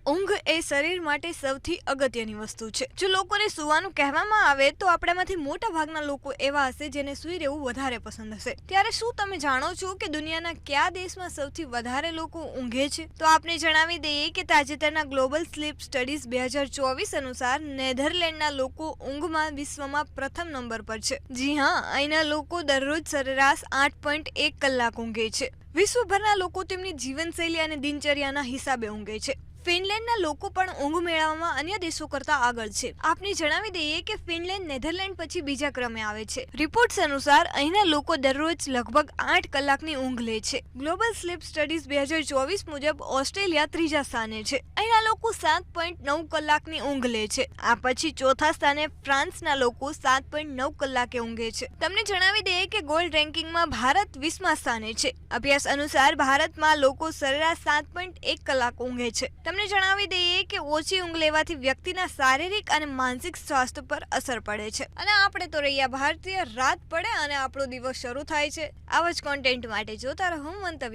ઊંઘ એ શરીર માટે સૌથી અગત્યની વસ્તુ છે। જો લોકોને સૂવાનું કહેવામાં આવે તો આપણામાંથી મોટા ભાગના લોકો એવા હશે જેને સૂઈ રહેવું વધારે પસંદ હશે। ત્યારે શું તમે જાણો છો કે દુનિયાના કયા દેશમાં સૌથી વધારે લોકો ઊંઘે છે? તો આપને જણાવી દઈએ કે તાજેતરના ગ્લોબલ સ્લીપ સ્ટડીઝ 2024 અનુસાર નેધરલેન્ડના લોકો ઊંઘમાં વિશ્વમાં પ્રથમ નંબર પર છે। જી હા, અહીંના લોકો દરરોજ સરેરાશ 8.1 કલાક ઊંઘે છે। વિશ્વભરના લોકો તેમની જીવનશૈલી અને દિનચર્યાના હિસાબે ઊંઘે છે। ફિનલેન્ડના લોકો પણ ઊંઘ મેળવવામાં અન્ય દેશો કરતા આગળ છે। આપને જણાવી દઈએ કે ફિનલેન્ડ નેધરલેન્ડ પછી બીજા ક્રમે આવે છે। રિપોર્ટ્સ અનુસાર અહીંના લોકો દરરોજ લગભગ 8 કલાકની ઊંઘ લે છે। ગ્લોબલ સ્લીપ સ્ટડીઝ 2024 મુજબ ઓસ્ટ્રેલિયા ત્રીજા સ્થાને છે। અહીંના લોકો 7.9 કલાકની ઊંઘ લે છે। આ પછી ચોથા સ્થાને ફ્રાન્સના લોકો 7.9 કલાકે ઊંઘે છે। તમને જણાવી દઈએ કે ગોલ્ડ રેન્કિંગમાં ભારત 20મા સ્થાને છે। અભ્યાસ અનુસાર ભારતમાં લોકો સરેરાશ 7.1 કલાક ઊંઘે છે। તમને જણાવી દઈએ કે ઓછી ઊંઘ લેવાથી વ્યક્તિના શારીરિક અને માનસિક સ્વાસ્થ્ય પર અસર પડે છે। અને આપણે તો રહ્યા ભારતીય, રાત પડે અને આપણો દિવસ શરૂ થાય છે। આવા જ કોન્ટેન્ટ માટે જોતા રહો મંતવ્ય।